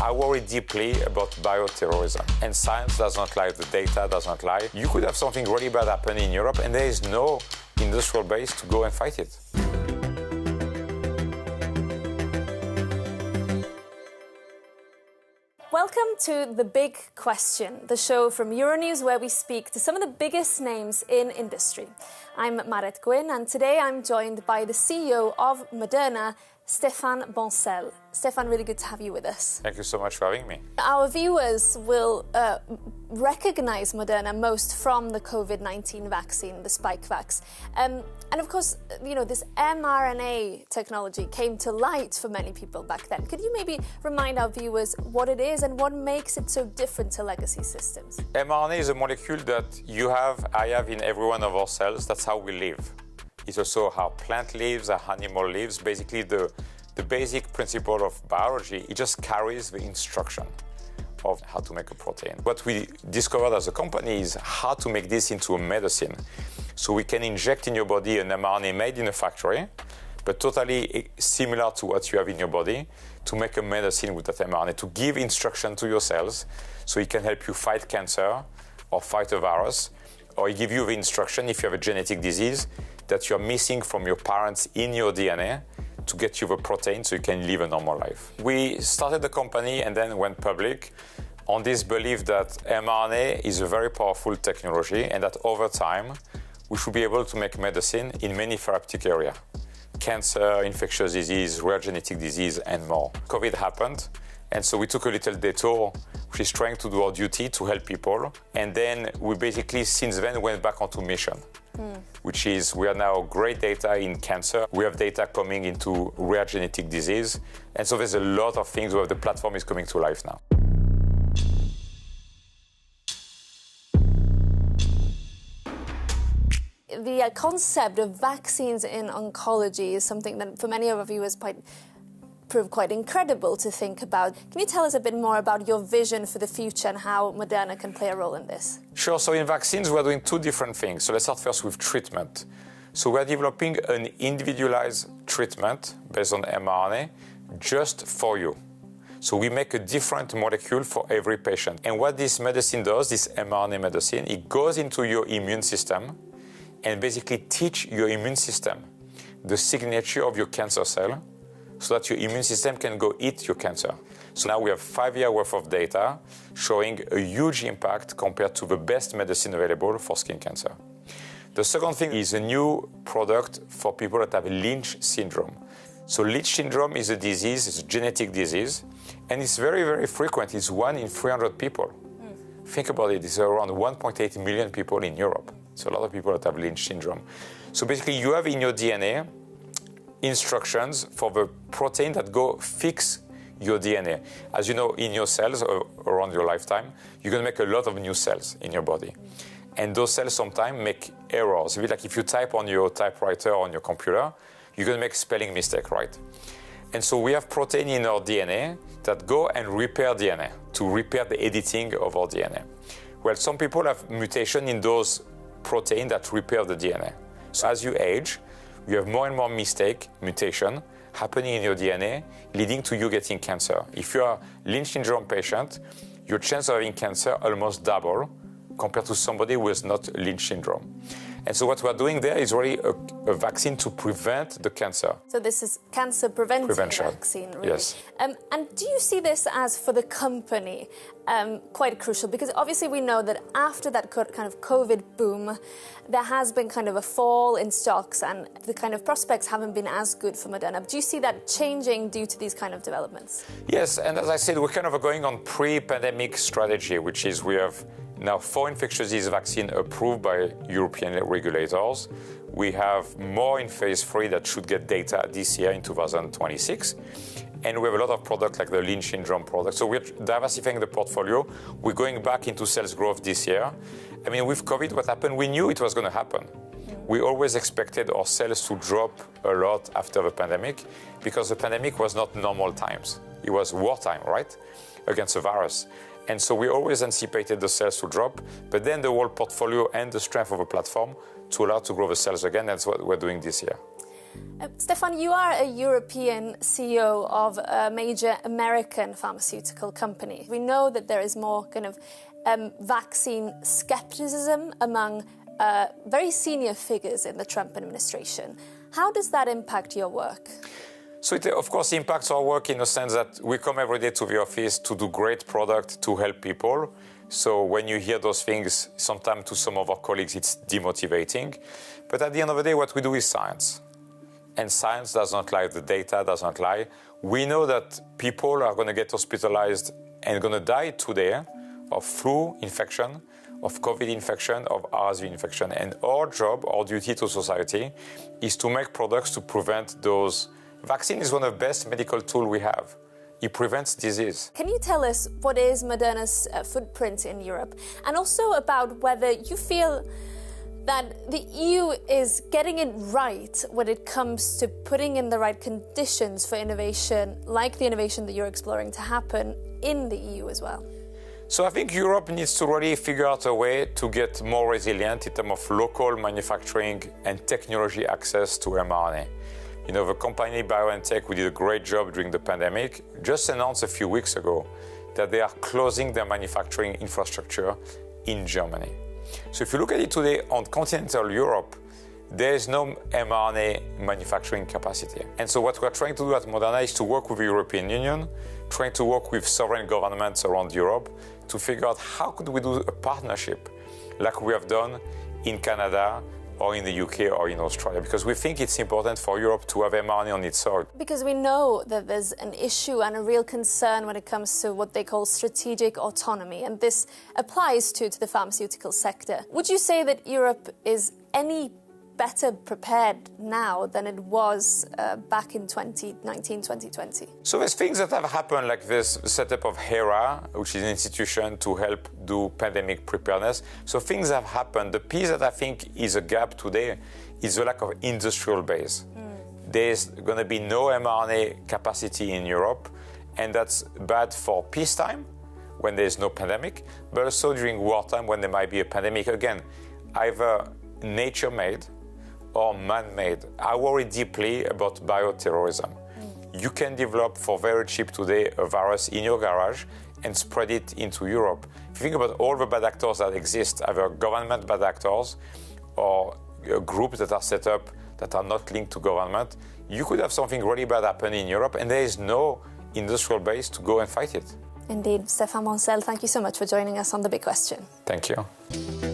I worry deeply about bioterrorism. And science does not lie, the data does not lie. You could have something really bad happen in Europe and there is no industrial base to go and fight it. Welcome to The Big Question, the show from Euronews where we speak to some of the biggest names in industry. I'm Mared Gwyn, and today I'm joined by the CEO of Moderna, Stéphane Bancel. Stéphane, really good to have you with us. Thank you so much for having me. Our viewers will recognize Moderna most from the COVID-19 vaccine, the Spikevax. And of course, you know, this mRNA technology came to light for many people back then. Could you maybe remind our viewers what it is and what makes it so different to legacy systems? mRNA is a molecule that I have in every one of our cells. That's how we live. It's also how plant lives, how animal lives. Basically, the basic principle of biology, it just carries the instruction of how to make a protein. What we discovered as a company is how to make this into a medicine. So we can inject in your body an mRNA made in a factory, but totally similar to what you have in your body, to make a medicine with that mRNA, to give instruction to your cells so it can help you fight cancer or fight a virus, or it give you the instruction if you have a genetic disease that you're missing from your parents in your DNA to get you the protein so you can live a normal life. We started the company and then went public on this belief that mRNA is a very powerful technology and that over time we should be able to make medicine in many therapeutic areas. Cancer, infectious disease, rare genetic disease, and more. COVID happened, and so we took a little detour, which is trying to do our duty to help people. And then we basically, since then, went back onto mission, which is we have now great data in cancer. We have data coming into rare genetic disease. And so there's a lot of things where the platform is coming to life now. The concept of vaccines in oncology is something that for many of our viewers proved quite incredible to think about. Can you tell us a bit more about your vision for the future and how Moderna can play a role in this? Sure. So in vaccines, we're doing two different things. So let's start first with treatment. So we're developing an individualized treatment based on mRNA just for you. So we make a different molecule for every patient. And what this medicine does, this mRNA medicine, it goes into your immune system and basically teach your immune system the signature of your cancer cell so that your immune system can go eat your cancer. So now we have 5 years worth of data showing a huge impact compared to the best medicine available for skin cancer. The second thing is a new product for people that have Lynch syndrome. So Lynch syndrome is a disease, it's a genetic disease, and it's very, very frequent. It's 1 in 300 people. Think about it, it's around 1.8 million people in Europe. So a lot of people that have Lynch syndrome. So basically you have in your DNA instructions for the protein that go fix your DNA. As you know, in your cells around your lifetime, you're going to make a lot of new cells in your body. And those cells sometimes make errors. A bit like if you type on your typewriter or on your computer, you're going to make spelling mistake, right? And so we have protein in our DNA that go and repair DNA, to repair the editing of our DNA. Well, some people have mutation in those proteins that repair the DNA. So as you age, you have more and more mutation happening in your DNA, leading to you getting cancer. If you are a Lynch syndrome patient, your chance of having cancer almost double compared to somebody who has not Lynch syndrome. And so what we're doing there is really a vaccine to prevent the cancer. So this is cancer prevention vaccine, really. Yes. And do you see this as, for the company, quite crucial? Because obviously we know that after that kind of COVID boom, there has been kind of a fall in stocks and the kind of prospects haven't been as good for Moderna. Do you see that changing due to these kind of developments? Yes, and as I said, we're kind of going on pre-pandemic strategy, which is we have now 4 infectious disease vaccines approved by European regulators. We have more in phase 3 that should get data this year in 2026. And we have a lot of products like the Lynch syndrome product. So we're diversifying the portfolio. We're going back into sales growth this year. I mean, with COVID, what happened? We knew it was going to happen. We always expected our sales to drop a lot after the pandemic because the pandemic was not normal times. It was wartime, right? Against a virus. And so we always anticipated the sales to drop, but then the whole portfolio and the strength of a platform to allow to grow the sales again. That's what we're doing this year. Stéphane, you are a European CEO of a major American pharmaceutical company. We know that there is more kind of vaccine skepticism among very senior figures in the Trump administration. How does that impact your work? So it, of course, impacts our work in the sense that we come every day to the office to do great product, to help people. So when you hear those things, sometimes to some of our colleagues, it's demotivating. But at the end of the day, what we do is science. And science does not lie, the data does not lie. We know that people are going to get hospitalized and going to die today of flu infection, of COVID infection, of RSV infection. And our job, our duty to society, is to make products to prevent those. Vaccine is one of the best medical tools we have. It prevents disease. Can you tell us what is Moderna's footprint in Europe? And also about whether you feel that the EU is getting it right when it comes to putting in the right conditions for innovation, like the innovation that you're exploring to happen in the EU as well? So I think Europe needs to really figure out a way to get more resilient in terms of local manufacturing and technology access to mRNA. You know, the company BioNTech, who did a great job during the pandemic, just announced a few weeks ago that they are closing their manufacturing infrastructure in Germany. So if you look at it today on continental Europe, there is no mRNA manufacturing capacity. And so what we're trying to do at Moderna is to work with the European Union, trying to work with sovereign governments around Europe to figure out how could we do a partnership like we have done in Canada or in the UK or in Australia, because we think it's important for Europe to have mRNA on its soil. Because we know that there's an issue and a real concern when it comes to what they call strategic autonomy, and this applies to the pharmaceutical sector. Would you say that Europe is any better prepared now than it was back in 2019, 2020? So there's things that have happened, like this setup of HERA, which is an institution to help do pandemic preparedness. So things have happened. The piece that I think is a gap today is the lack of industrial base. There's going to be no mRNA capacity in Europe, and that's bad for peacetime, when there's no pandemic, but also during wartime when there might be a pandemic. Again, either nature-made or man-made. I worry deeply about bioterrorism. You can develop for very cheap today a virus in your garage and spread it into Europe. If you think about all the bad actors that exist, either government bad actors or groups that are set up that are not linked to government, you could have something really bad happen in Europe and there is no industrial base to go and fight it. Indeed. Stéphane Bancel, thank you so much for joining us on The Big Question. Thank you.